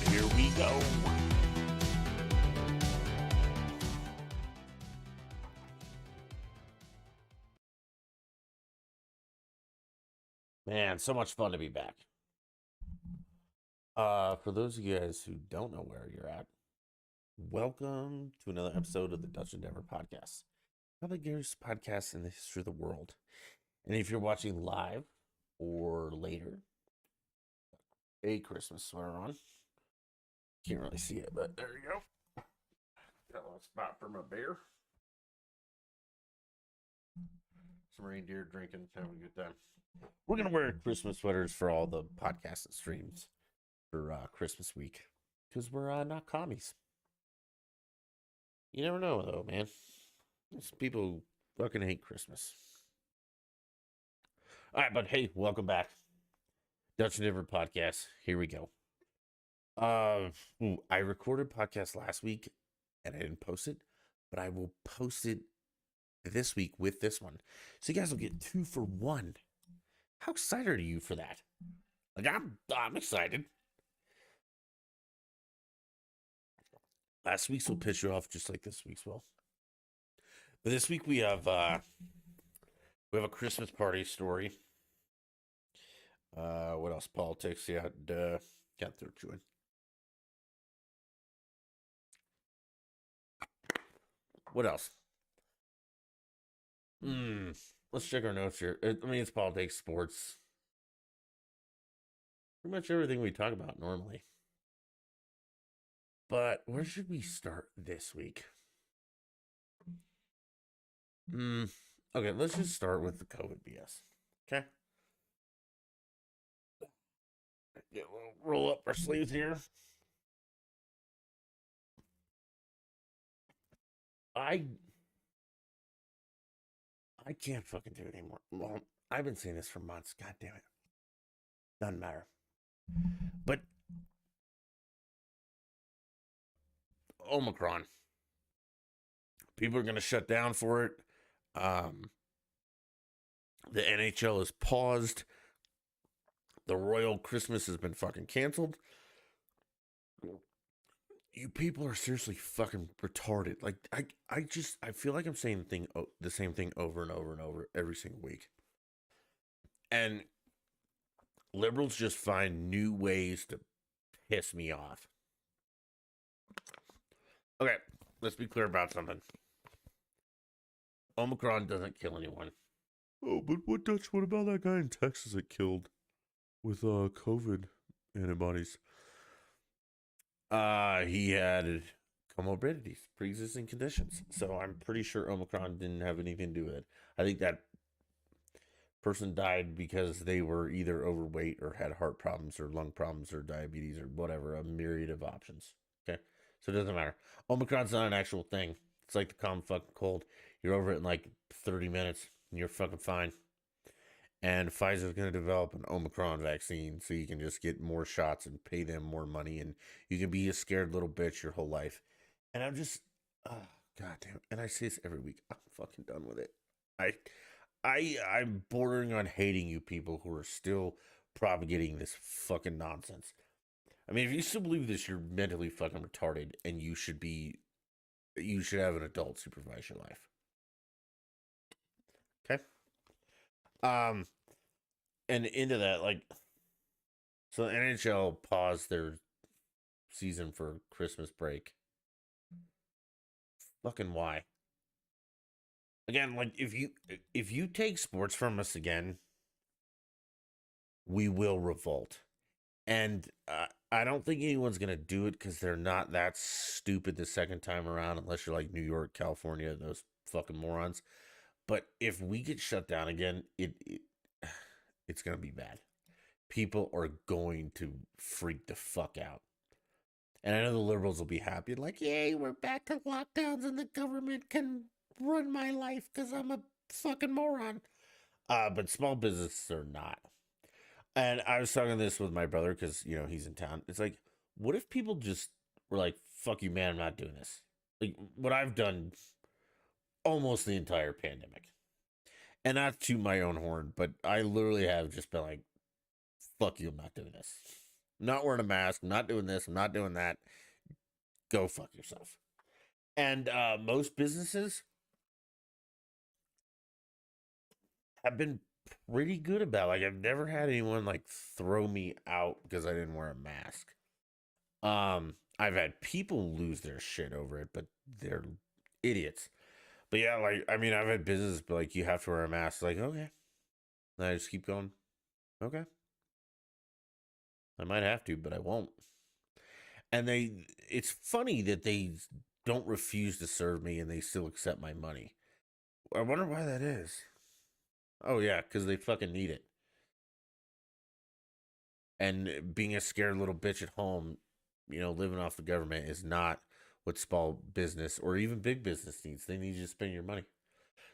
Here we go. Man, so much fun to be back. For those of you guys who don't know where you're at, welcome to another episode of the Dutch Endeavor podcast. Probably the greatest podcast in the history of the world. And if you're watching live or later, a Christmas sweater on. Can't really see it, but there you go. Got a little spot for my bear. Some reindeer drinking, having a good time. We're gonna wear Christmas sweaters for all the podcasts and streams for Christmas week because we're not commies. You never know, though, man. There's people who fucking hate Christmas. All right, but hey, welcome back, Dutch Endeavor podcast. Here we go. I recorded podcast last week and I didn't post it, but I will post it this week with this one, so you guys will get 2 for 1. How excited are you for that? Like I'm excited. Last week's will piss you off just like this week's will. But this week we have a Christmas party story. What else? Politics, yeah. Got through chewing. What else? Let's check our notes here. It's politics, sports. Pretty much everything we talk about normally. But where should we start this week? Okay, let's just start with the COVID BS. Okay? Get a little roll up our sleeves here. I can't fucking do it anymore. Well, I've been saying this for months. God damn it. Doesn't matter. But Omicron. People are going to shut down for it. The NHL is paused. The Royal Christmas has been fucking canceled. You people are seriously fucking retarded. Like I feel like I'm saying the same thing over and over and over every single week. And liberals just find new ways to piss me off. Okay, let's be clear about something. Omicron doesn't kill anyone. Oh, but what about that guy in Texas that killed with COVID antibodies? He had comorbidities, pre-existing conditions. So I'm pretty sure Omicron didn't have anything to do with it. I think that person died because they were either overweight or had heart problems or lung problems or diabetes or whatever, a myriad of options. Okay, so it doesn't matter. Omicron's not an actual thing. It's like the common fucking cold. You're over it in like 30 minutes and you're fucking fine. And Pfizer's going to develop an Omicron vaccine so you can just get more shots and pay them more money and you can be a scared little bitch your whole life. And I'm just, God damn. And I say this every week. I'm fucking done with it. I'm bordering on hating you people who are still propagating this fucking nonsense. I mean, if you still believe this, you're mentally fucking retarded and you should have an adult supervise your life. Okay? And into that, like, so the NHL paused their season for Christmas break. Fucking why? Again, like, if you take sports from us again, we will revolt. And I don't think anyone's gonna do it because they're not that stupid the second time around, unless you're like New York, California, those fucking morons. But if we get shut down again, it's gonna be bad. People are going to freak the fuck out. And I know the liberals will be happy, like, yay, we're back to lockdowns and the government can run my life because I'm a fucking moron. But small businesses are not. And I was talking this with my brother because, he's in town. It's like, what if people just were like, fuck you, man, I'm not doing this. Like, what I've done almost the entire pandemic. And not to my own horn, but I literally have just been like, fuck you, I'm not doing this. I'm not wearing a mask. I'm not doing this. I'm not doing that. Go fuck yourself. And most businesses have been pretty good about it. Like, I've never had anyone like throw me out because I didn't wear a mask. I've had people lose their shit over it, but they're idiots. But yeah, like, I mean, I've had business, but like, you have to wear a mask. Like, okay. And I just keep going. Okay. I might have to, but I won't. And it's funny that they don't refuse to serve me and they still accept my money. I wonder why that is. Oh, yeah, because they fucking need it. And being a scared little bitch at home, living off the government is not what small business or even big business needs. They need you to spend your money.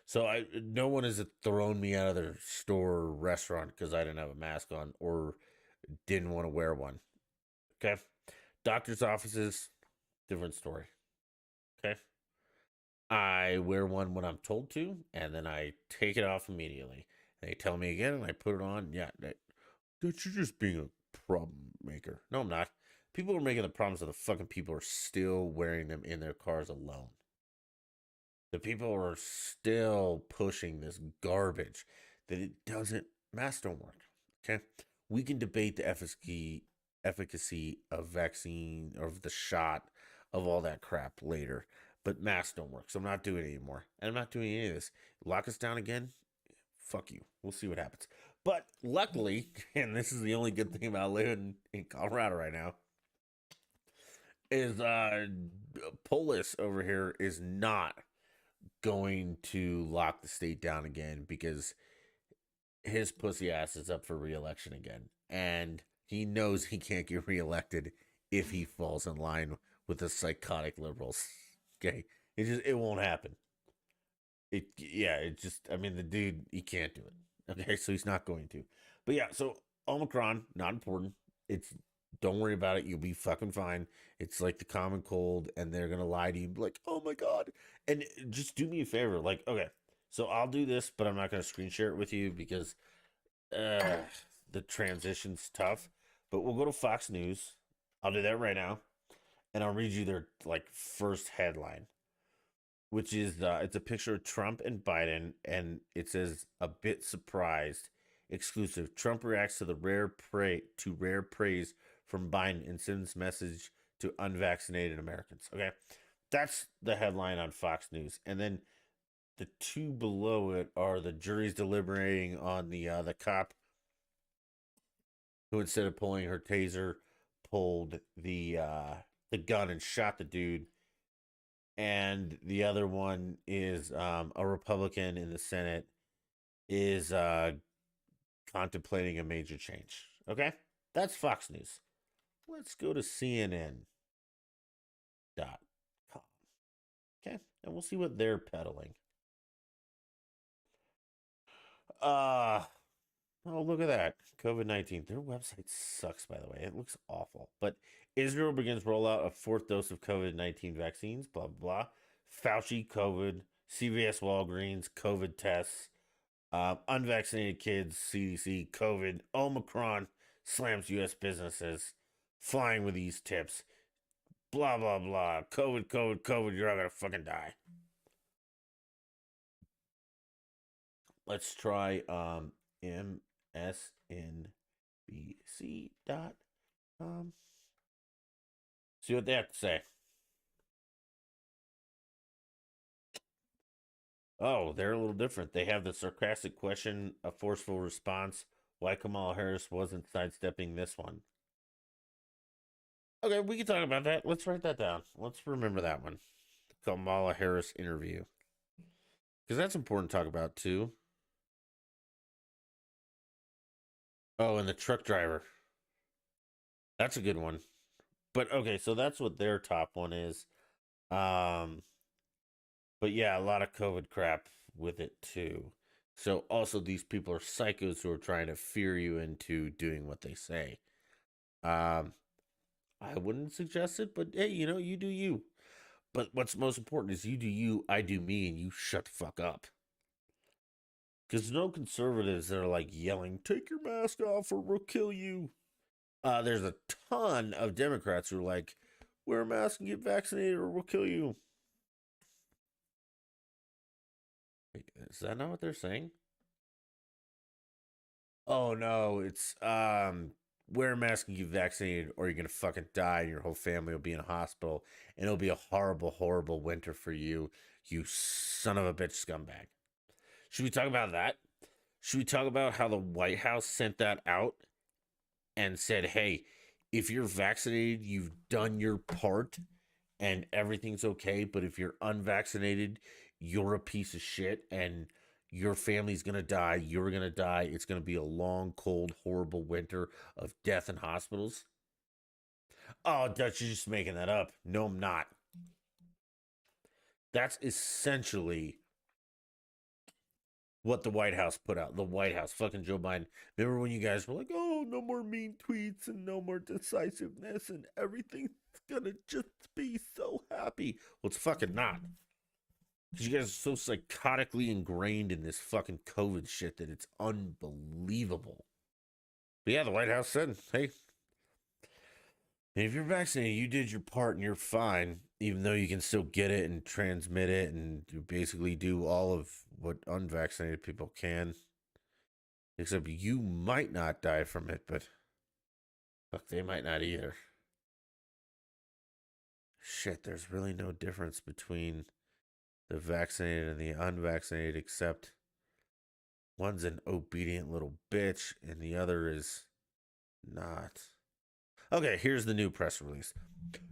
So no one has thrown me out of their store or restaurant because I didn't have a mask on or didn't want to wear one. Okay. Doctor's offices, different story. Okay. I wear one when I'm told to, and then I take it off immediately. They tell me again, and I put it on. Yeah, that you're just being a problem maker. No, I'm not. People are making the problems that the fucking people are still wearing them in their cars alone. The people are still pushing this garbage that it doesn't, masks don't work. Okay. We can debate the efficacy of vaccine or of the shot of all that crap later, but masks don't work. So I'm not doing it anymore. And I'm not doing any of this. Lock us down again. Fuck you. We'll see what happens. But luckily, and this is the only good thing about living in Colorado right now, is Polis over here is not going to lock the state down again because his pussy ass is up for re-election again, and he knows he can't get re-elected if he falls in line with the psychotic liberals. Okay, it won't happen. I mean, the dude, he can't do it. Okay, so he's not going to. But yeah, so Omicron, not important. It's Don't worry about it. You'll be fucking fine. It's like the common cold, and they're gonna lie to you, like, oh my god. And just do me a favor, like, okay, so I'll do this, but I'm not gonna screen share it with you because the transition's tough. But we'll go to Fox News. I'll do that right now, and I'll read you their like first headline, which is it's a picture of Trump and Biden, and it says a bit surprised. Exclusive. Trump reacts to rare praise from Biden and sends message to unvaccinated Americans. Okay, that's the headline on Fox News, and then the two below it are the jury's deliberating on the cop who, instead of pulling her taser, pulled the gun and shot the dude. And the other one is a Republican in the Senate is contemplating a major change. Okay, that's Fox News. Let's go to CNN.com. Okay, and we'll see what they're peddling. Oh, look at that. COVID-19. Their website sucks, by the way. It looks awful. But Israel begins rollout of fourth dose of COVID-19 vaccines, blah, blah, blah. Fauci, COVID. CVS, Walgreens, COVID tests. Unvaccinated kids, CDC, COVID. Omicron slams U.S. businesses. Flying with these tips. Blah, blah, blah. COVID, COVID, COVID. You're all going to fucking die. Let's try MSNBC.com. See what they have to say. Oh, they're a little different. They have the sarcastic question, a forceful response. Why Kamala Harris wasn't sidestepping this one. Okay, we can talk about that. Let's write that down. Let's remember that one. The Kamala Harris interview. Because that's important to talk about, too. Oh, and the truck driver. That's a good one. But okay, so that's what their top one is. But yeah, a lot of COVID crap with it too. So also these people are psychos who are trying to fear you into doing what they say. I wouldn't suggest it, but hey, you do you. But what's most important is you do you, I do me, and you shut the fuck up. Because no conservatives that are like yelling, take your mask off or we'll kill you. There's a ton of Democrats who are like, wear a mask and get vaccinated or we'll kill you. Wait, is that not what they're saying? Oh no, it's wear a mask and get vaccinated or you're gonna fucking die and your whole family will be in a hospital and it'll be a horrible, horrible winter for you, you son of a bitch scumbag. Should we talk about that? Should we talk about how the White House sent that out and said, hey, if you're vaccinated, you've done your part and everything's okay. But if you're unvaccinated, you're a piece of shit and your family's going to die. You're going to die. It's going to be a long, cold, horrible winter of death in hospitals. Oh, Dutch, you're just making that up. No, I'm not. That's essentially what the White House put out. The White House, fucking Joe Biden. Remember when you guys were like, oh, no more mean tweets and no more decisiveness and everything's gonna just be so happy. Well, it's fucking not. Because you guys are so psychotically ingrained in this fucking COVID shit that it's unbelievable. But yeah, the White House said, hey, if you're vaccinated, you did your part and you're fine, even though you can still get it and transmit it and basically do all of what unvaccinated people can. Except you might not die from it, but fuck, they might not either. Shit, there's really no difference between the vaccinated and the unvaccinated, except one's an obedient little bitch and the other is not. Okay, here's the new press release.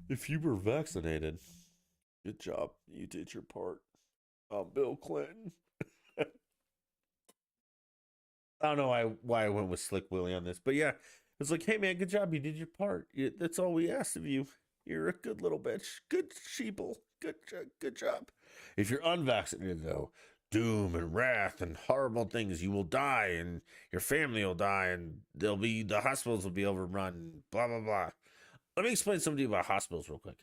If you were vaccinated, good job. You did your part. Bill Clinton. I don't know why I went with Slick Willie on this, but yeah, it's like, hey man, good job. You did your part. That's all we asked of you. You're a good little bitch. Good sheeple. Good job. If you're unvaccinated, though, doom and wrath and horrible things. You will die, and your family will die, and the hospitals will be overrun. Blah blah blah. Let me explain something to you about hospitals real quick.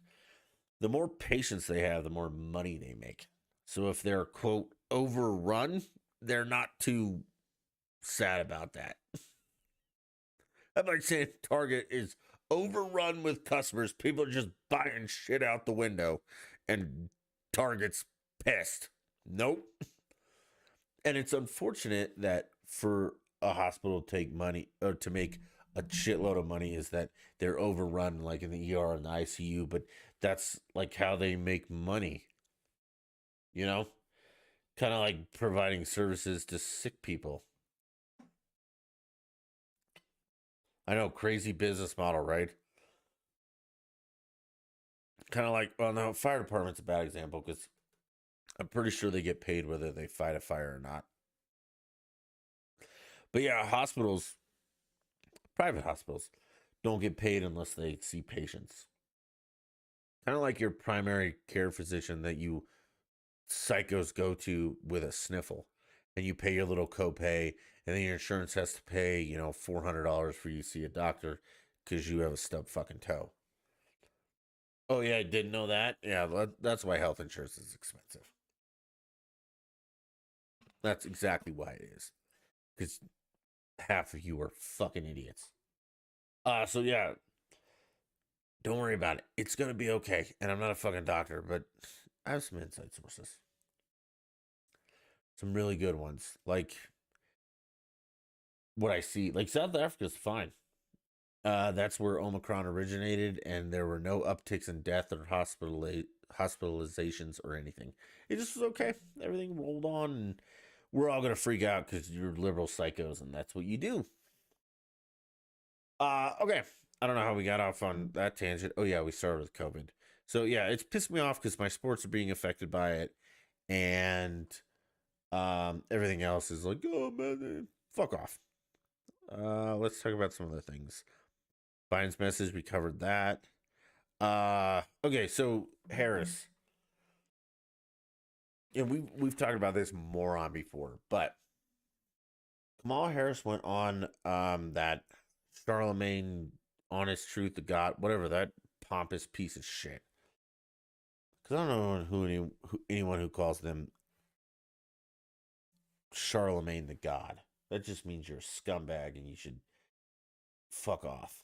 The more patients they have, the more money they make. So if they're quote overrun, they're not too sad about that. I'm like saying Target is overrun with customers. People are just buying shit out the window, and Target's pissed. Nope. And it's unfortunate that for a hospital to take money or to make a shitload of money is that they're overrun, like in the ER and the ICU. But that's like how they make money, you know, kind of like providing services to sick people. I know, crazy business model, right? Kind of like, well, no, fire department's a bad example because I'm pretty sure they get paid whether they fight a fire or not. But yeah, hospitals, private hospitals, don't get paid unless they see patients. Kind of like your primary care physician that you psychos go to with a sniffle, and you pay your little copay, and then your insurance has to pay, $400 for you to see a doctor because you have a stub fucking toe. Oh yeah, I didn't know that. Yeah, that's why health insurance is expensive. That's exactly why it is. Because half of you are fucking idiots. So yeah, don't worry about it. It's gonna be okay. And I'm not a fucking doctor, but I have some inside sources. Some really good ones. Like what I see. Like South Africa's fine. That's where Omicron originated, and there were no upticks in death or hospitalizations or anything. It just was okay. Everything rolled on, and we're all gonna freak out because you're liberal psychos, and that's what you do. Okay. I don't know how we got off on that tangent. Oh yeah, we started with COVID. So yeah, it's pissed me off because my sports are being affected by it, and everything else is like, oh man, fuck off. Let's talk about some other things. Biden's message, we covered that. Okay, so Harris. And we've talked about this moron before, but Kamala Harris went on that Charlemagne honest truth to God, whatever that pompous piece of shit. Because I don't know anyone who calls them Charlemagne the God. That just means you're a scumbag and you should fuck off.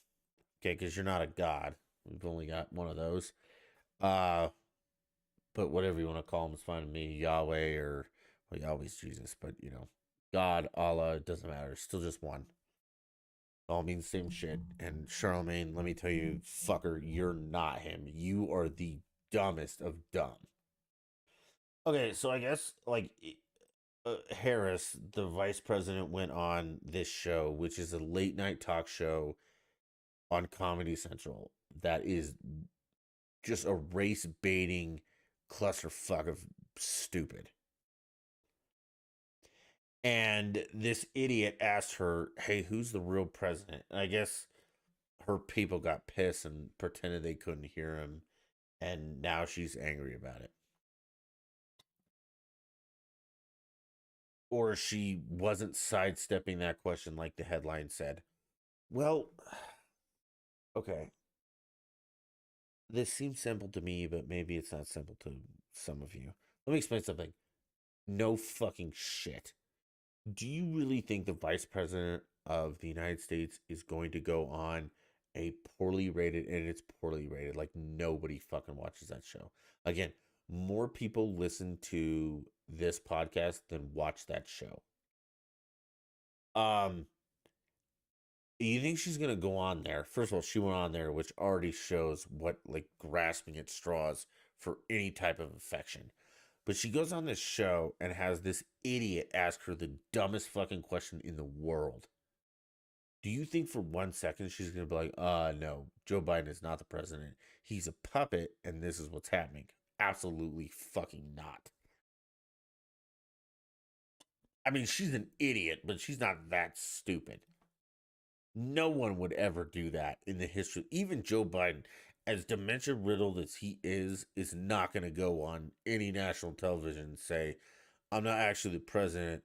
Okay, because you're not a god. We've only got one of those. Uh, but whatever you want to call him is fine with me. Yahweh or, well, Yahweh's Jesus, but God, Allah, it doesn't matter. It's still just one. All means the same shit. And Charlemagne, let me tell you, fucker, you're not him. You are the dumbest of dumb. Okay, so I guess Harris, the vice president, went on this show, which is a late night talk show on Comedy Central that is just a race baiting clusterfuck of stupid. And this idiot asked her, "Hey, who's the real president?" And I guess her people got pissed and pretended they couldn't hear him, and now she's angry about it. Or she wasn't sidestepping that question like the headline said. Well, okay. This seems simple to me, but maybe it's not simple to some of you. Let me explain something. No fucking shit. Do you really think the vice president of the United States is going to go on a poorly rated, and it's poorly rated? Like, nobody fucking watches that show. Again, more people listen to this podcast than watch that show. Um, you think she's gonna go on there? First of all, she went on there, which already shows what, like, grasping at straws for any type of affection. But she goes on this show and has this idiot ask her the dumbest fucking question in the world. Do you think for 1 second she's gonna be like, no, Joe Biden is not the president. He's a puppet, and this is what's happening? Absolutely fucking not. I mean, she's an idiot, but she's not that stupid. No one would ever do that in the history. Even Joe Biden, as dementia riddled as he is not going to go on any national television and say, "I'm not actually the president.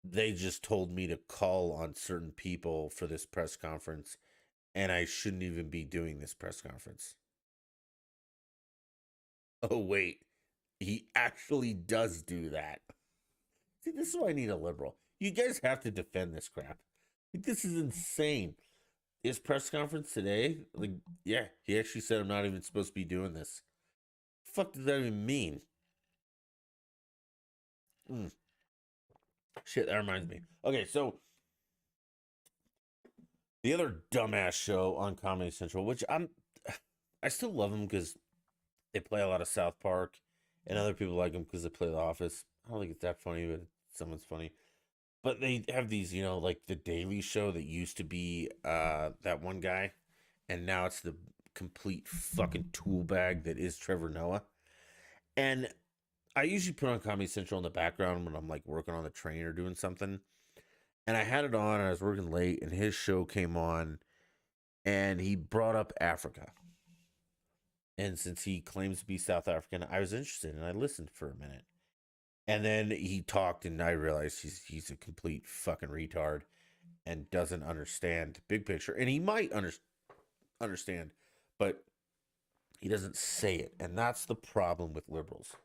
They just told me to call on certain people for this press conference, and I shouldn't even be doing this press conference." Oh, wait. He actually does do that. See, this is why I need a liberal. You guys have to defend this crap. Like, this is insane. His press conference today, like, yeah, he actually said, "I'm not even supposed to be doing this." The fuck does that even mean? Mm. Shit, that reminds me. Okay, so the other dumbass show on Comedy Central, which I still love them because they play a lot of South Park, and other people like them because they play The Office. I don't think it's that funny, but someone's funny. But they have these, like the Daily Show that used to be that one guy, and now it's the complete fucking tool bag that is Trevor Noah. And I usually put on Comedy Central in the background when I'm like working on the train or doing something. And I had it on, and I was working late, and his show came on, and he brought up Africa. And since he claims to be South African, I was interested, and I listened for a minute. And then he talked, and I realized he's a complete fucking retard and doesn't understand big picture. And he might understand, but he doesn't say it. And that's the problem with liberals.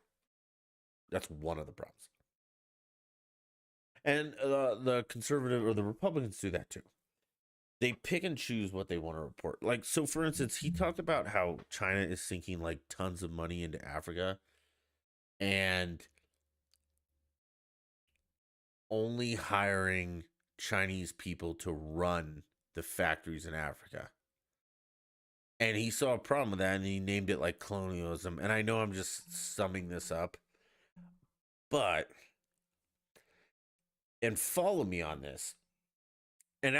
That's one of the problems. And the conservative or the Republicans do that too. They pick and choose what they want to report. Like, so for instance, he talked about how China is sinking like tons of money into Africa and only hiring Chinese people to run the factories in Africa. And he saw a problem with that, and he named it like colonialism. And I know I'm just summing this up, but, and follow me on this. And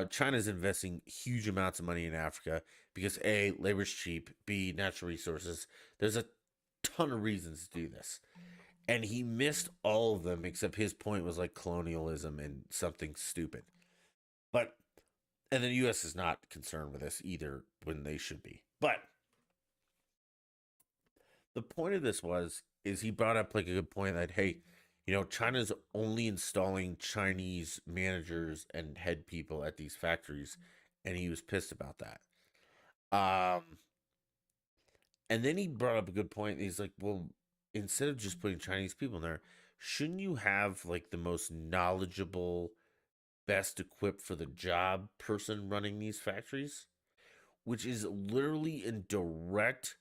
China's investing huge amounts of money in Africa because A, labor's cheap, B, natural resources. There's a ton of reasons to do this. And he missed all of them, except his point was like colonialism and something stupid. But, and the U.S. is not concerned with this either when they should be. But the point of this is he brought up like a good point that, hey, China's only installing Chinese managers and head people at these factories, and he was pissed about that. And then he brought up a good point. He's like, well, instead of just putting Chinese people in there, shouldn't you have like the most knowledgeable best equipped for the job person running these factories, which is literally in direct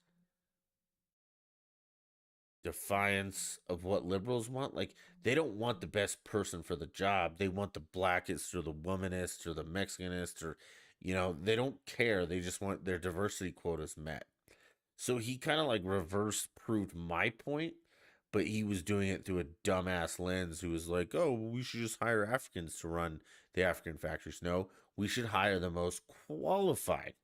defiance of what liberals want. Like, they don't want the best person for the job. They want the blackest or the womanist or the Mexicanist, or, they don't care. They just want their diversity quotas met. So he kind of like reverse proved my point, but he was doing it through a dumbass lens who was like, oh, we should just hire Africans to run the African factories. No, we should hire the most qualified.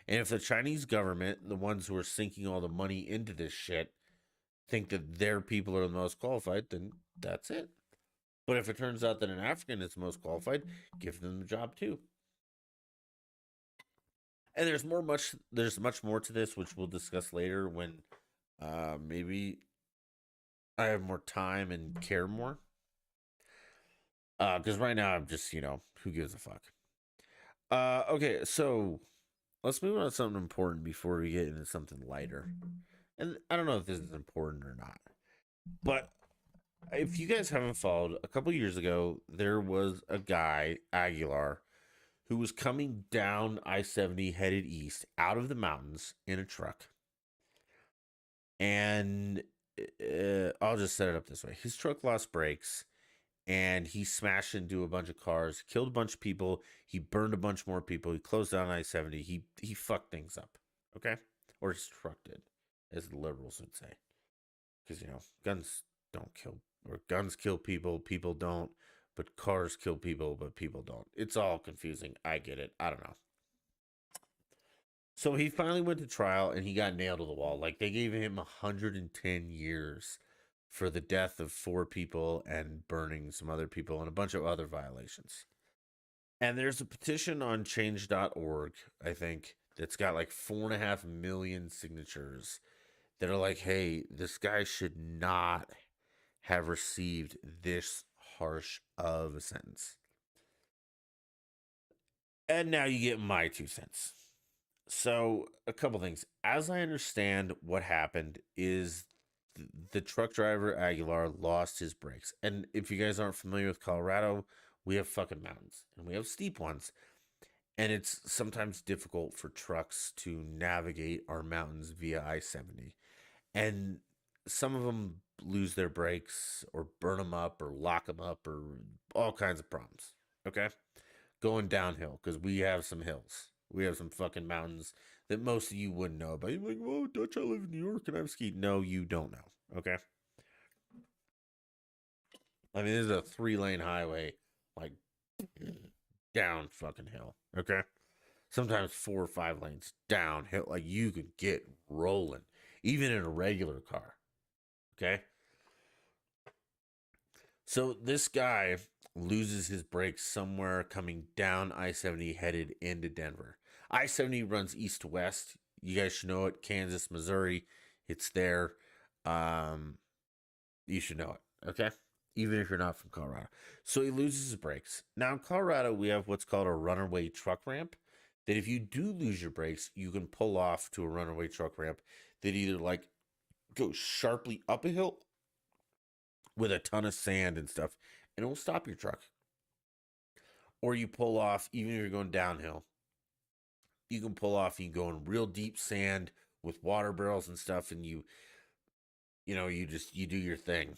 And if the Chinese government, the ones who are sinking all the money into this shit, think that their people are the most qualified, then that's it. But if it turns out that an African is the most qualified, give them the job too. And there's much more to this, which we'll discuss later when maybe I have more time and care more. Because right now I'm just, who gives a fuck? Okay, so let's move on to something important before we get into something lighter. And I don't know if this is important or not, but if you guys haven't followed, a couple years ago, there was a guy, Aguilar, who was coming down I-70 headed east out of the mountains in a truck. And I'll just set it up this way. His truck lost brakes and he smashed into a bunch of cars, killed a bunch of people. He burned a bunch more people. He closed down I-70. He fucked things up. Okay? Or his truck did, as the liberals would say. Because, guns don't kill, or guns kill people, people don't, but cars kill people, but people don't. It's all confusing. I get it. I don't know. So he finally went to trial and he got nailed to the wall. Like, they gave him 110 years for the death of 4 people and burning some other people and a bunch of other violations. And there's a petition on change.org, I think, that's got like 4.5 million signatures that are like, hey, this guy should not have received this harsh of a sentence. And now you get my 2 cents. So, a couple things. As I understand, what happened is the truck driver, Aguilar, lost his brakes. And if you guys aren't familiar with Colorado, we have fucking mountains and we have steep ones. And it's sometimes difficult for trucks to navigate our mountains via I-70. And some of them lose their brakes or burn them up or lock them up or all kinds of problems. Okay? Going downhill, because we have some hills. We have some fucking mountains that most of you wouldn't know about. You're like, whoa, Dutch, I live in New York and I've skied. No, you don't know. Okay? I mean, this is a 3-lane highway, like, down fucking hill. Okay? Sometimes 4 or 5 lanes downhill. Like, you could get rolling, even in a regular car. Okay? So this guy loses his brakes somewhere coming down I-70 headed into Denver. I-70 runs east to west. You guys should know it. Kansas, Missouri. It's there. You should know it. Okay? Even if you're not from Colorado. So he loses his brakes. Now in Colorado, we have what's called a runaway truck ramp. That if you do lose your brakes, you can pull off to a runaway truck ramp that either like goes sharply up a hill with a ton of sand and stuff, and it will stop your truck. Or you pull off, even if you're going downhill, you can pull off, you can go in real deep sand with water barrels and stuff, and you do your thing.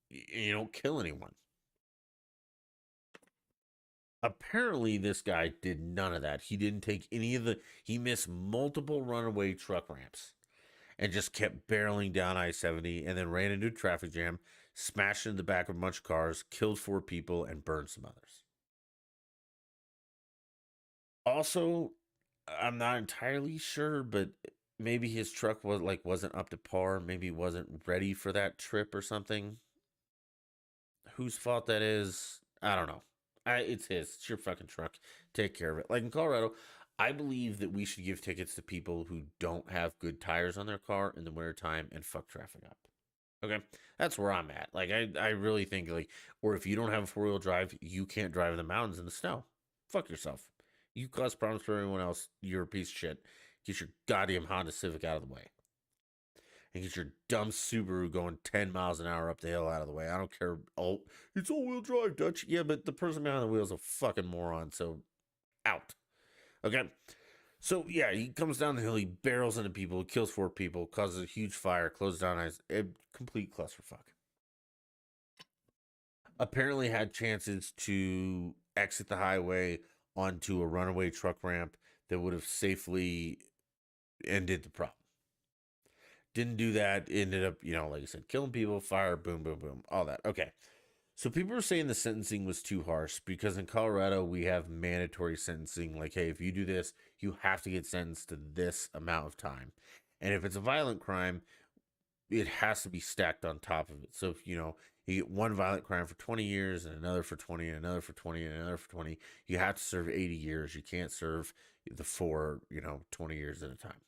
You don't kill anyone. Apparently, this guy did none of that. He didn't take he missed multiple runaway truck ramps and just kept barreling down I-70 and then ran into a traffic jam, smashed into the back of a bunch of cars, killed 4 people, and burned some others. Also, I'm not entirely sure, but maybe his truck wasn't up to par. Maybe wasn't ready for that trip or something. Whose fault that is, I don't know. It's his. It's your fucking truck. Take care of it. Like in Colorado, I believe that we should give tickets to people who don't have good tires on their car in the wintertime and fuck traffic up. Okay? That's where I'm at. Like, I really think, like, or if you don't have a 4-wheel drive, you can't drive in the mountains in the snow. Fuck yourself. You cause problems for everyone else. You're a piece of shit. Get your goddamn Honda Civic out of the way. and get your dumb Subaru going 10 miles an hour up the hill out of the way. I don't care. Oh, it's all-wheel drive, Dutch. Yeah, but the person behind the wheel is a fucking moron, so out. Okay? So, yeah, he comes down the hill, he barrels into people, kills 4 people, causes a huge fire, closes down a complete clusterfuck. Apparently had chances to exit the highway onto a runaway truck ramp that would have safely ended the problem. Didn't do that. Ended up, like I said, killing people, fire, boom, boom, boom, all that. Okay. So people are saying the sentencing was too harsh because in Colorado we have mandatory sentencing. Like, hey, if you do this, you have to get sentenced to this amount of time. And if it's a violent crime, it has to be stacked on top of it. So if you get one violent crime for 20 years and another for 20 and another for 20 and another for 20, you have to serve 80 years. You can't serve the 20 years at a time.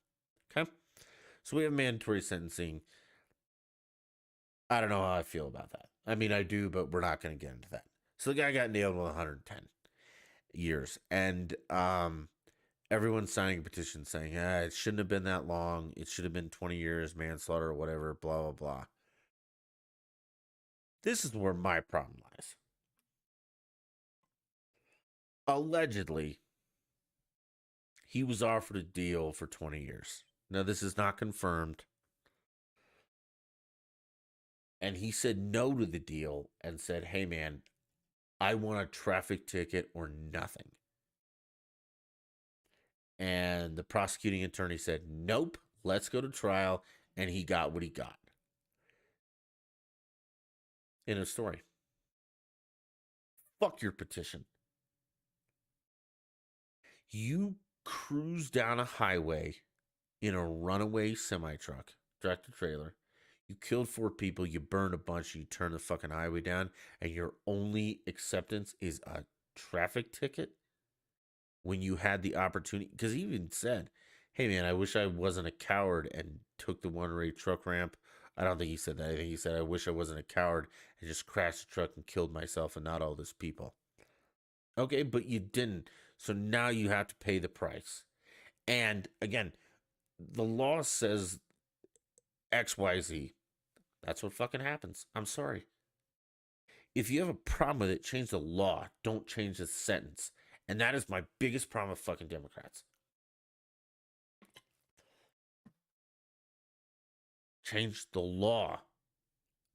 Okay? So we have mandatory sentencing. I don't know how I feel about that. I mean, I do, but we're not going to get into that. So the guy got nailed with 110 years. And everyone's signing a petition saying, it shouldn't have been that long. It should have been 20 years, manslaughter or whatever, blah, blah, blah. This is where my problem lies. Allegedly, he was offered a deal for 20 years. Now, this is not confirmed. And he said no to the deal and said, hey, man, I want a traffic ticket or nothing. And the prosecuting attorney said, nope, let's go to trial. And he got what he got. In a story. Fuck your petition. You cruise down a highway in a runaway semi-truck, tractor trailer. You killed 4 people, you burned a bunch, you turn the fucking highway down, and your only acceptance is a traffic ticket? When you had the opportunity, because he even said, hey man, I wish I wasn't a coward and took the one-way truck ramp. I don't think he said that. I think he said, I wish I wasn't a coward and just crashed the truck and killed myself and not all those people. Okay, but you didn't. So now you have to pay the price. And again, the law says XYZ. That's what fucking happens. I'm sorry. If you have a problem with it, change the law. Don't change the sentence. And that is my biggest problem with fucking Democrats. Change the law.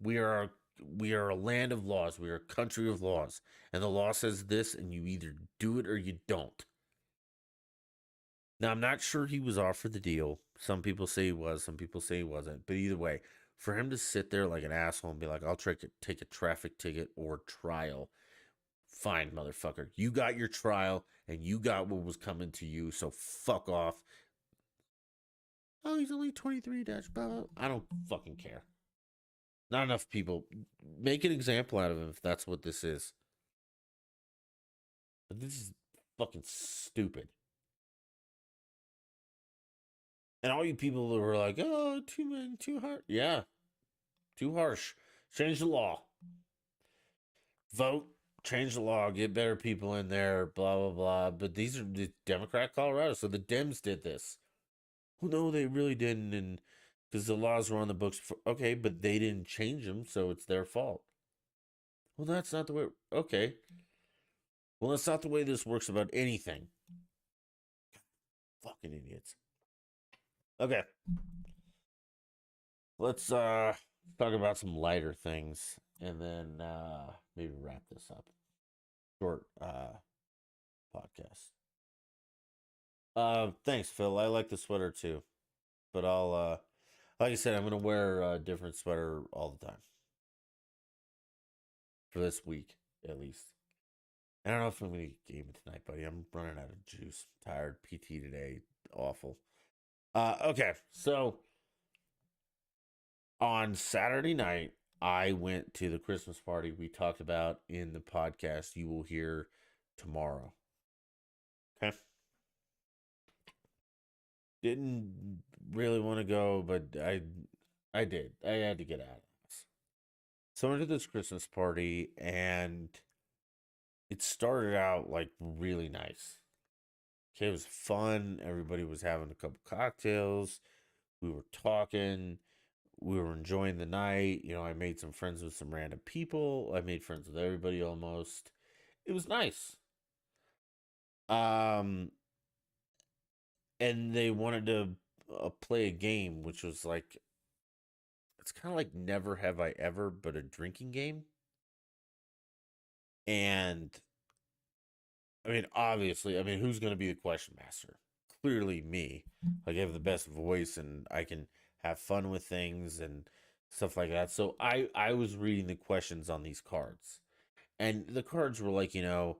We are a land of laws. We are a country of laws. And the law says this, and you either do it or you don't. Now, I'm not sure he was offered the deal. Some people say he was. Some people say he wasn't. But either way, for him to sit there like an asshole and be like, I'll take a traffic ticket or trial. Fine, motherfucker. You got your trial, and you got what was coming to you, so fuck off. Oh, he's only 23, Dutch. Blah, blah. I don't fucking care. Not enough people. Make an example out of him if that's what this is. But this is fucking stupid. And all you people that were like, oh, too hard. Yeah, too harsh. Change the law. Vote. Change the law. Get better people in there. Blah, blah, blah. But these are the Democrat Colorado. So the Dems did this. Well, no, they really didn't. And because the laws were on the books. Okay, but they didn't change them. So it's their fault. Well, that's not the way. Okay. Well, that's not the way this works about anything. Fucking idiots. Okay. Let's talk about some lighter things and then maybe wrap this up. Short podcast. Thanks, Phil. I like the sweater too. But I'll like I said, I'm gonna wear a different sweater all the time. For this week, at least. I don't know if I'm gonna game it tonight, buddy. I'm running out of juice. I'm tired. PT today. Awful. Okay, so on Saturday night, I went to the Christmas party we talked about in the podcast you will hear tomorrow. Okay. Didn't really want to go, but I did. I had to get out of this. So I went to this Christmas party and it started out like really nice. Okay, it was fun. Everybody was having a couple cocktails. We were talking. we were enjoying the night. I made some friends with some random people. I made friends with everybody almost. It was nice. Um, and they wanted to play a game, which was like, it's kind of like Never Have I Ever, but a drinking game. And I mean, obviously, who's going to be the question master? Clearly, me. Like, I have the best voice, and I can have fun with things and stuff like that. So I was reading the questions on these cards, and the cards were like, and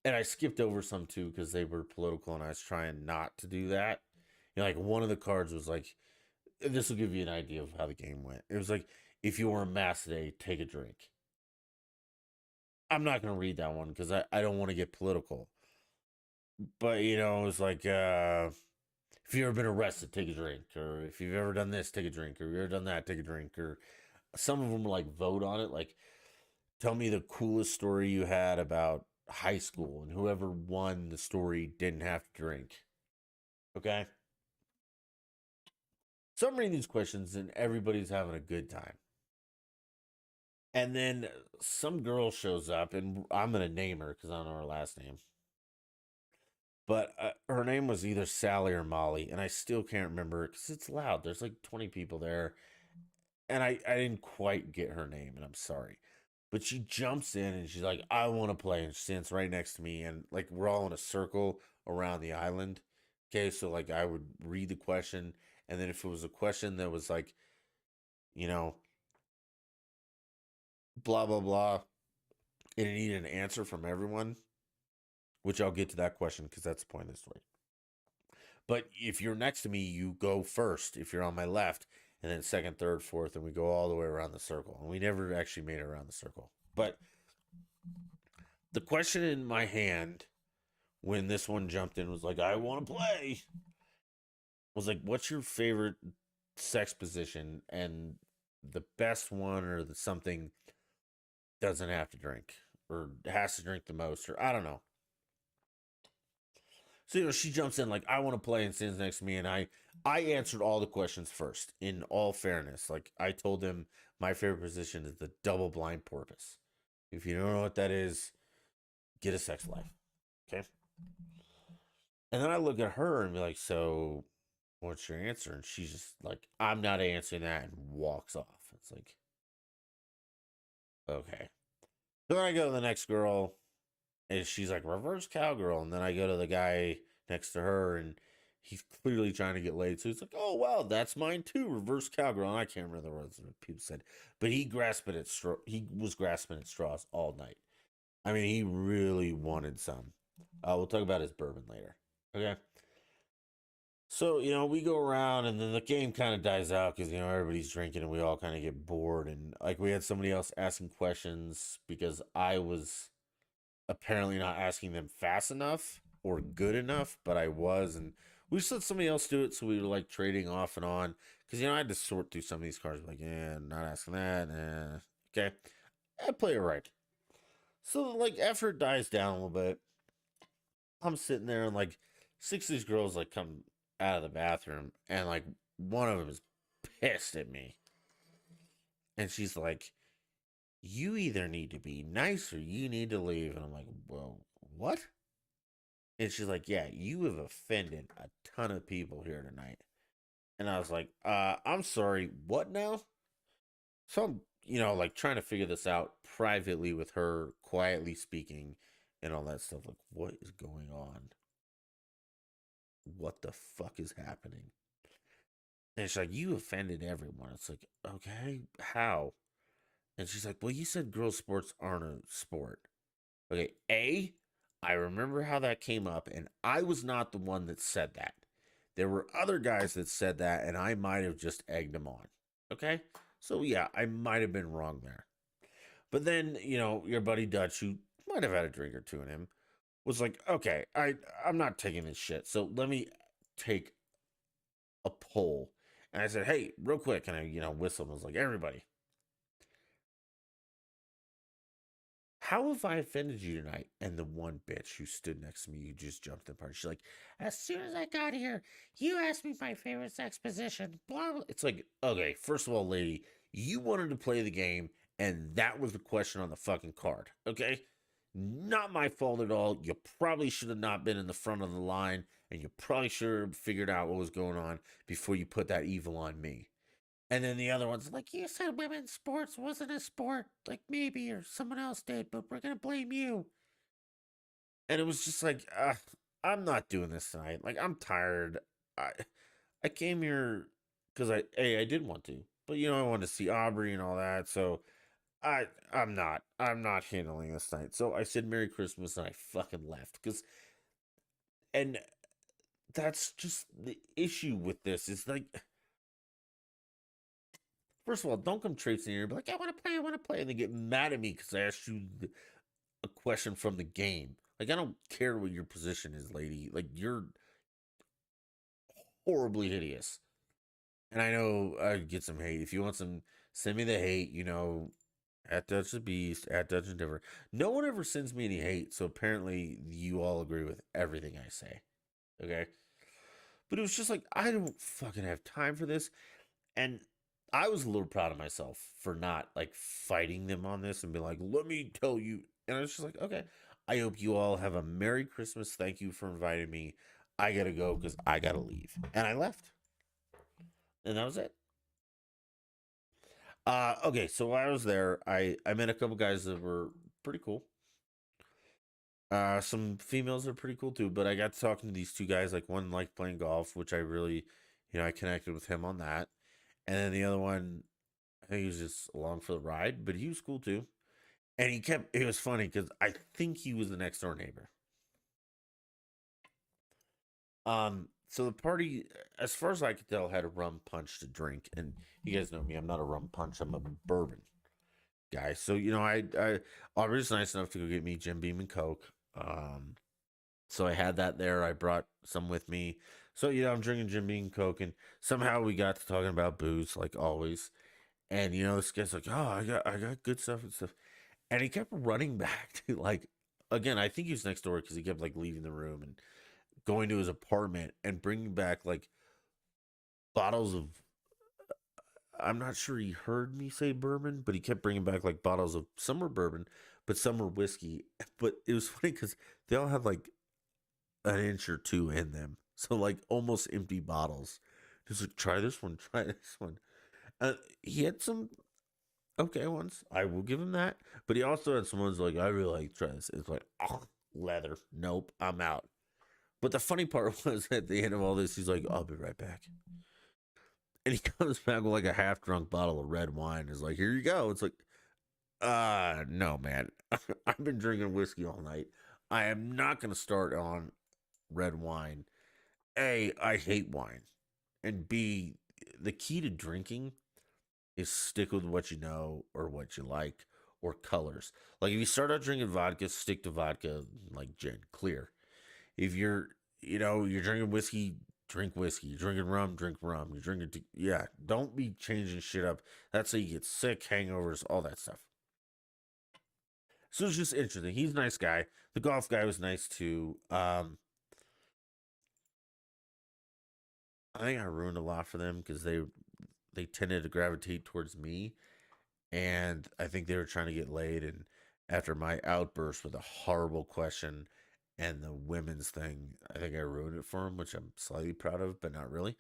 I skipped over some too because they were political, and I was trying not to do that. Like one of the cards was like, this will give you an idea of how the game went. It was like, if you were a mass today, take a drink. I'm not going to read that one because I don't want to get political. But, it was like, if you've ever been arrested, take a drink. Or if you've ever done this, take a drink. Or if you've ever done that, take a drink. Or some of them were like, vote on it. Like, tell me the coolest story you had about high school. And whoever won the story didn't have to drink. Okay? So I'm reading these questions and everybody's having a good time. And then some girl shows up, and I'm going to name her because I don't know her last name. But her name was either Sally or Molly, and I still can't remember it because it's loud. There's like 20 people there, and I didn't quite get her name, and I'm sorry. But she jumps in and she's like, I want to play. And she stands right next to me, and like we're all in a circle around the island. Okay, so like I would read the question, and then if it was a question that was like, you know, blah, blah, blah, and it needed an answer from everyone, which I'll get to that question because that's the point of the story. But if you're next to me, you go first. If you're on my left, and then second, third, fourth, and we go all the way around the circle. And we never actually made it around the circle. But the question in my hand when this one jumped in was like, I want to play. Was like, what's your favorite sex position? And the best one or the something doesn't have to drink or has to drink the most, or I don't know. So, she jumps in like, I want to play, and stands next to me. And I answered all the questions first, in all fairness. Like, I told them my favorite position is the double blind porpoise. If you don't know what that is, get a sex life. Okay. And then I look at her and be like, so what's your answer? And she's just like, I'm not answering that, and walks off. It's like, okay. So then I go to the next girl, and she's like, reverse cowgirl. And then I go to the guy next to her, and he's clearly trying to get laid. So he's like, oh, wow, that's mine too, reverse cowgirl. And I can't remember the words that people said, but he was grasping at straws all night. I mean, he really wanted some. We'll talk about his bourbon later. Okay. So, we go around, and then the game kind of dies out because, everybody's drinking and we all kind of get bored. And like we had somebody else asking questions because I was apparently not asking them fast enough or good enough, but I was. And we just let somebody else do it. So we were like trading off and on because, I had to sort through some of these cards. Like, yeah, not asking that. Okay. I play it right. So, like, after it dies down a little bit, I'm sitting there and like 6 of these girls like come out of the bathroom, and like one of them is pissed at me, and she's like, you either need to be nice or you need to leave. And I'm like, well, what? And she's like, yeah, you have offended a ton of people here tonight. And I was like, I'm sorry, what now? So I'm, like trying to figure this out privately with her, quietly speaking and all that stuff. Like, what is going on? What the fuck is happening? And she's like, you offended everyone. It's like, okay, how? And she's like, well, you said girls' sports aren't a sport. Okay, I remember how that came up, and I was not the one that said that. There were other guys that said that, and I might have just egged them on. Okay? So, yeah, I might have been wrong there. But then, your buddy Dutch, who might have had a drink or two in him, was like, okay, I'm not taking this shit. So let me take a poll. And I said, hey, real quick. And I, whistled and was like, everybody, how have I offended you tonight? And the one bitch who stood next to me, who just jumped in the party, she's like, as soon as I got here, you asked me my favorite sex position. Blah, blah. It's like, okay, first of all, lady, you wanted to play the game, and that was the question on the fucking card. Okay? Not my fault at all. You probably should have not been in the front of the line, and you probably should have figured out what was going on before you put that evil on me. And then the other one's like, you said women's sports wasn't a sport. Like maybe or someone else did, but we're going to blame you. And it was just like, I'm not doing this tonight. Like, I'm tired. I I came here because I did want to, but I wanted to see Aubrey and all that. So I'm not handling this night. So I said Merry Christmas and I fucking left. And that's just the issue with this. Is like, first of all, don't come traipsing here and be like, I want to play, and then get mad at me because I asked you a question from the game. Like, I don't care what your position is, lady. Like, you're horribly hideous. And I know I'd get some hate. If you want some, send me the hate, at Dutch the Beast, at Dutch Endeavor. No one ever sends me any hate, so apparently you all agree with everything I say. Okay? But it was just like, I don't fucking have time for this. And I was a little proud of myself for not like fighting them on this and be like, let me tell you. And I was just like, okay, I hope you all have a Merry Christmas. Thank you for inviting me. I gotta go because I gotta leave. And I left. And that was it. Okay, so while I was there, I met a couple guys that were pretty cool. Some females are pretty cool too, but I got to talking to these two guys. Like one liked playing golf, which I really, I connected with him on that. And then the other one, I think he was just along for the ride, but he was cool too. And it was funny because I think he was the next door neighbor. So the party, as far as I could tell, had a rum punch to drink. And you guys know me, I'm not a rum punch, I'm a bourbon guy. So, I was nice enough to go get me Jim Beam and Coke. So I had that there. I brought some with me. So, I'm drinking Jim Beam and Coke, and somehow we got to talking about booze, like always. And this guy's like, "Oh, I got good stuff and stuff," and he kept running back to like, again, I think he was next door because he kept like leaving the room and going to his apartment and bringing back like bottles of. I'm not sure he heard me say bourbon, but he kept bringing back like bottles of some were bourbon, but some were whiskey. But it was funny because they all had like an inch or two in them, so like almost empty bottles. Just like try this one, try this one. He had some okay ones. I will give him that. But he also had some ones like, I really like try this. It's like, oh, leather. Nope, I'm out. But the funny part was at the end of all this, he's like, I'll be right back. And he comes back with like a half drunk bottle of red wine. Is like, here you go. It's like, no, man. I've been drinking whiskey all night. I am not going to start on red wine. A, I hate wine. And B, the key to drinking is stick with what you know or what you like or colors. Like if you start out drinking vodka, stick to vodka like gin, clear. If you're drinking whiskey, drink whiskey. You're drinking rum, drink rum. You're drinking, yeah. Don't be changing shit up. That's how you get sick, hangovers, all that stuff. So it's just interesting. He's a nice guy. The golf guy was nice too. I think I ruined a lot for them because they tended to gravitate towards me, and I think they were trying to get laid. And after my outburst with a horrible question and the women's thing, I think I ruined it for them, which I'm slightly proud of, but not really.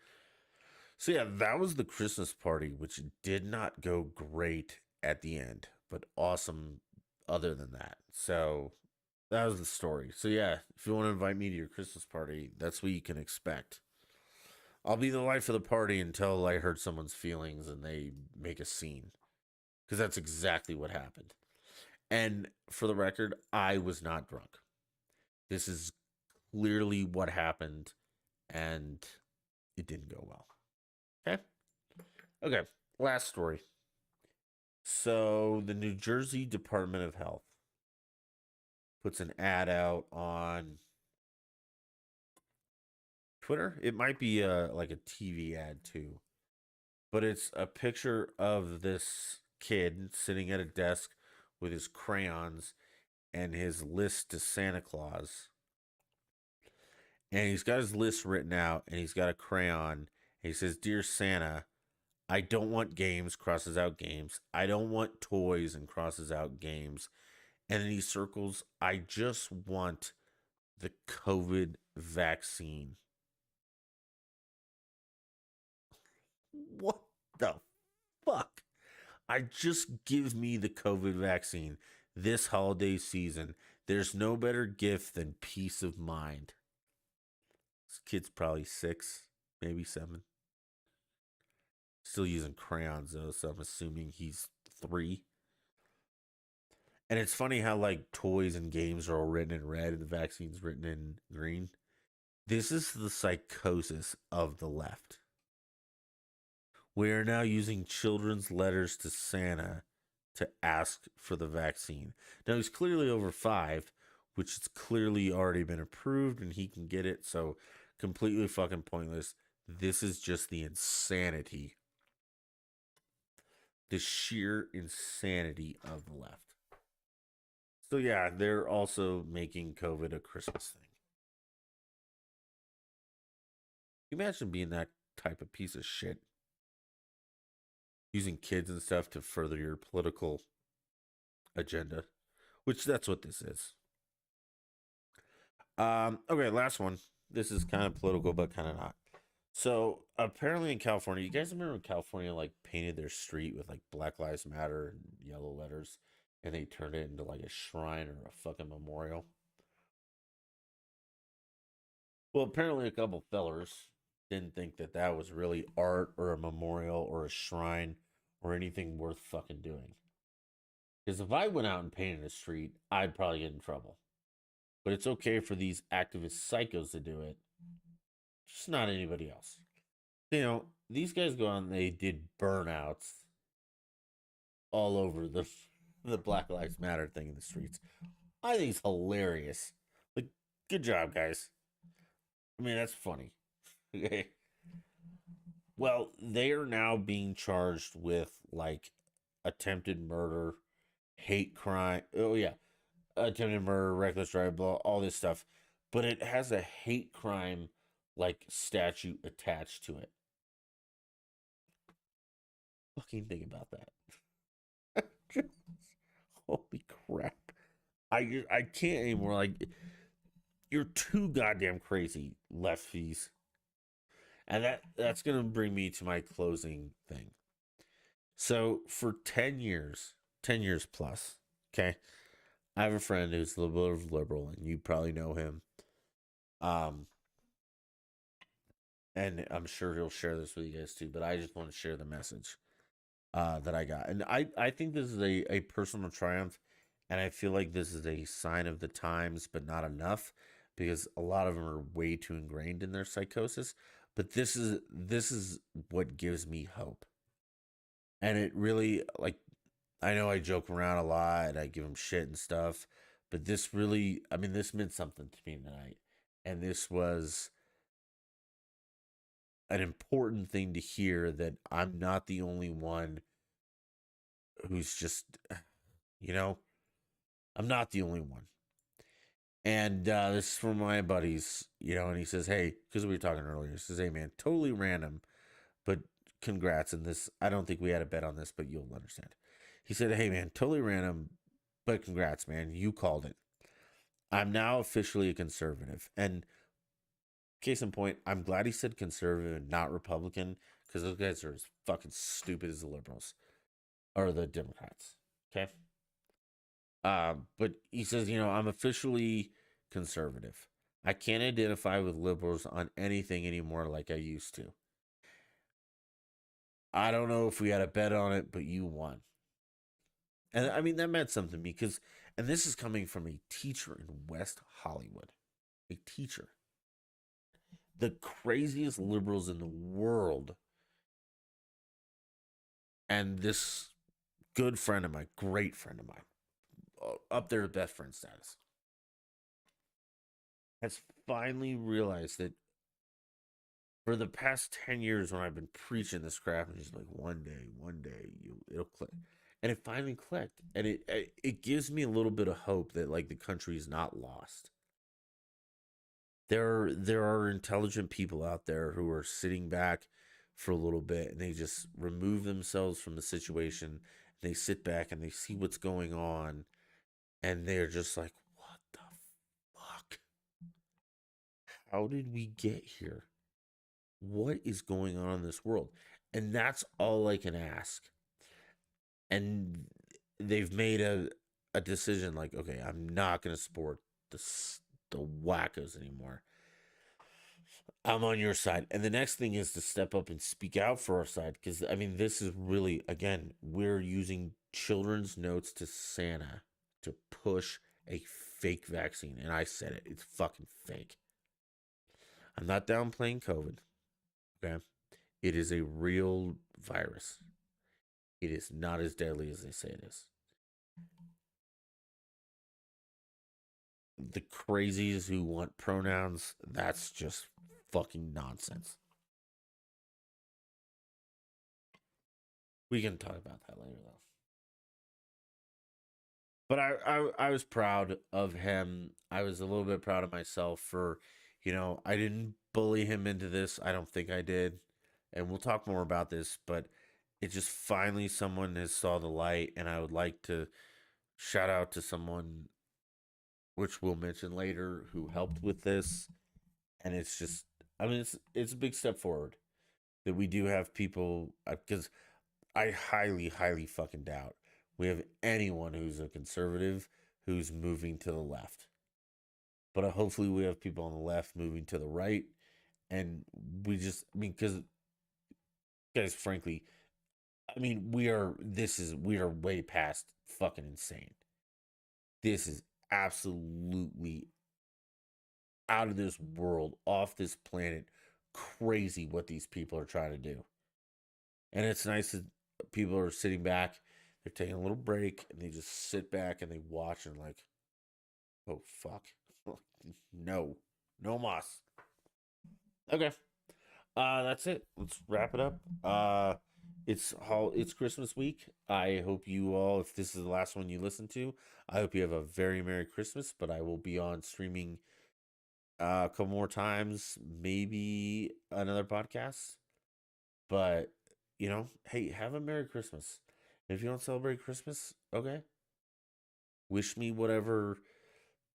So yeah, that was the Christmas party, which did not go great at the end, but awesome other than that. So that was the story. So yeah, if you want to invite me to your Christmas party, that's what you can expect. I'll be the life of the party until I hurt someone's feelings and they make a scene. Because that's exactly what happened. And for the record, I was not drunk. This is clearly what happened, and it didn't go well. Okay? Okay, last story. So, the New Jersey Department of Health puts an ad out on Twitter. It might be like a TV ad too, but it's a picture of this kid sitting at a desk with his crayons, and his list to Santa Claus. And he's got his list written out, and he's got a crayon. And he says, "Dear Santa, I don't want games," crosses out games. "I don't want toys," and crosses out games. And then he circles, "I just want the COVID vaccine." What the fuck? I just give me the COVID vaccine this holiday season. There's no better gift than peace of mind. This kid's probably 6, maybe 7. Still using crayons though, so I'm assuming he's 3. And it's funny how like toys and games are all written in red and the vaccine's written in green. This is the psychosis of the left. We are now using children's letters to Santa to ask for the vaccine. Now he's clearly over 5, which has clearly already been approved and he can get it, so completely fucking pointless. This is just the insanity. The sheer insanity of the left. So yeah, they're also making COVID a Christmas thing. Can you imagine being that type of piece of shit? Using kids and stuff to further your political agenda, which that's what this is. Okay, last one. This is kind of political, but kind of not. So apparently in California, you guys remember when California like painted their street with like Black Lives Matter and yellow letters, and they turned it into like a shrine or a fucking memorial? Well, apparently a couple fellers didn't think that that was really art or a memorial or a shrine or anything worth fucking doing. Because if I went out and painted a street, I'd probably get in trouble. But it's okay for these activist psychos to do it, just not anybody else. You know, these guys go on, they did burnouts all over the Black Lives Matter thing in the streets. I think it's hilarious. Like, good job, guys. I mean, that's funny. Okay. Well, they are now being charged with like attempted murder, hate crime. Oh yeah, attempted murder, reckless driving, blah, all this stuff. But it has a hate crime like statute attached to it. Fucking think about that. Holy crap! I can't anymore. Like, you're too goddamn crazy, lefties. And that's gonna bring me to my closing thing. So for 10 years plus, okay, I have a friend who's a little bit of liberal, and you probably know him. Um, and I'm sure he'll share this with you guys too. But I just want to share the message that I got, and I think this is a personal triumph, and I feel like this is a sign of the times, but not enough because a lot of them are way too ingrained in their psychosis. But this is what gives me hope. And it really, like, I know I joke around a lot, I give him shit and stuff, but this really, I mean, this meant something to me tonight. And this was an important thing to hear, that I'm not the only one who's just, you know, I'm not the only one. And this is from my buddies, and he says, "Hey," because we were talking earlier, he says, "Hey, man, totally random, but congrats." And this, I don't think we had a bet on this, but you'll understand. He said, "Hey, man, totally random, but congrats, man. You called it. I'm now officially a conservative." And case in point, I'm glad he said conservative and not Republican, because those guys are as fucking stupid as the liberals or the Democrats. Okay. But he says, "I'm officially conservative. I can't identify with liberals on anything anymore like I used to. I don't know if we had a bet on it, but you won." And I mean, that meant something to me because, and this is coming from a teacher in West Hollywood, a teacher, the craziest liberals in the world. And this good friend of mine, great friend of mine, up there with best friend status, has finally realized that for the past 10 years when I've been preaching this crap and just like, one day, it'll click. And it finally clicked, and it gives me a little bit of hope that like the country is not lost. There are intelligent people out there who are sitting back for a little bit, and they just remove themselves from the situation. They sit back and they see what's going on, and they're just like, what the fuck? How did we get here? What is going on in this world? And that's all I can ask. And they've made a decision like, okay, I'm not going to support the the wackos anymore. I'm on your side. And the next thing is to step up and speak out for our side. Because, I mean, this is really, again, we're using children's notes to Santa to push a fake vaccine. And I said it, it's fucking fake. I'm not downplaying COVID. Okay. It is a real virus. It is not as deadly as they say it is. The crazies who want pronouns, that's just fucking nonsense. We can talk about that later, though. But I was proud of him. I was a little bit proud of myself for, I didn't bully him into this. I don't think I did. And we'll talk more about this, but it just finally someone has saw the light, and I would like to shout out to someone, which we'll mention later, who helped with this. And it's just, I mean, it's a big step forward that we do have people, because I highly, highly fucking doubt we have anyone who's a conservative who's moving to the left. But hopefully we have people on the left moving to the right. And we just, I mean, because, guys, frankly, I mean, we are way past fucking insane. This is absolutely out of this world, off this planet, crazy what these people are trying to do. And it's nice that people are sitting back, they're taking a little break, and they just sit back and they watch and like, oh fuck, no, no mas. Okay, that's it. Let's wrap it up. It's Christmas week. I hope you all, if this is the last one you listen to, I hope you have a very Merry Christmas. But I will be on streaming a couple more times, maybe another podcast. But hey, have a Merry Christmas. If you don't celebrate Christmas, okay. Wish me whatever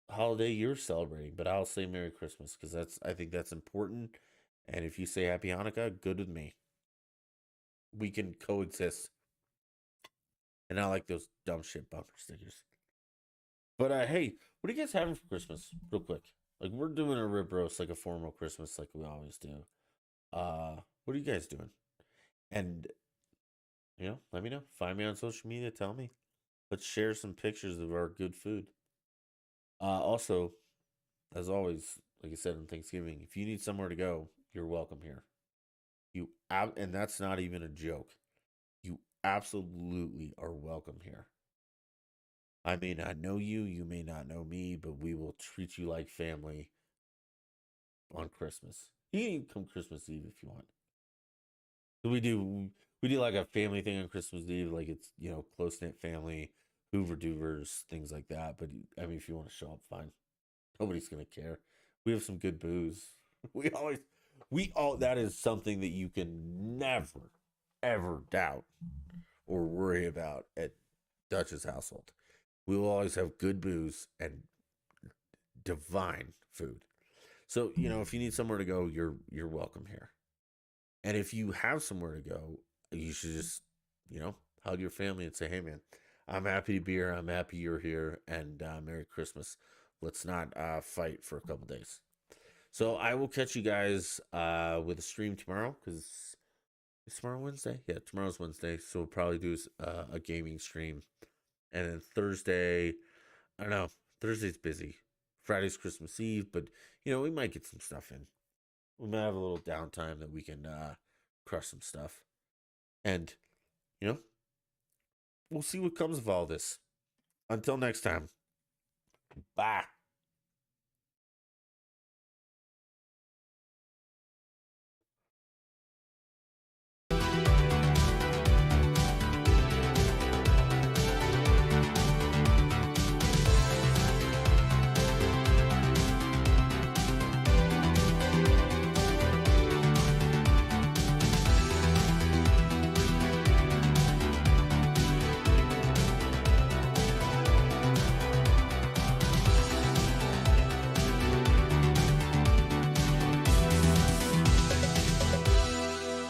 holiday you're celebrating, but I'll say Merry Christmas because I think that's important. And if you say Happy Hanukkah, good with me. We can coexist. And I like those dumb shit bumper stickers. But hey, what are you guys having for Christmas? Real quick. Like we're doing a rib roast, like a formal Christmas, like we always do. What are you guys doing? And let me know. Find me on social media. Tell me. Let's share some pictures of our good food. Also, as always, like I said on Thanksgiving, if you need somewhere to go, you're welcome here. And that's not even a joke. You absolutely are welcome here. I may not know you, you may not know me, but we will treat you like family on Christmas. You can even come Christmas Eve if you want. We do like a family thing on Christmas Eve, like it's close knit family, Hoover Doovers, things like that. But I mean, if you want to show up, fine. Nobody's gonna care. We have some good booze. We all that is something that you can never, ever doubt or worry about at Dutch's household. We will always have good booze and divine food. So if you need somewhere to go, you're welcome here. And if you have somewhere to go, you should just hug your family and say, "Hey, man, I'm happy to be here. I'm happy you're here, and Merry Christmas. Let's not fight for a couple days." So I will catch you guys with a stream tomorrow because it's tomorrow Wednesday. Yeah, tomorrow's Wednesday, so we'll probably do a gaming stream, and then Thursday, I don't know. Thursday's busy. Friday's Christmas Eve, but we might get some stuff in. We might have a little downtime that we can crush some stuff, and we'll see what comes of all this. Until next time, bye.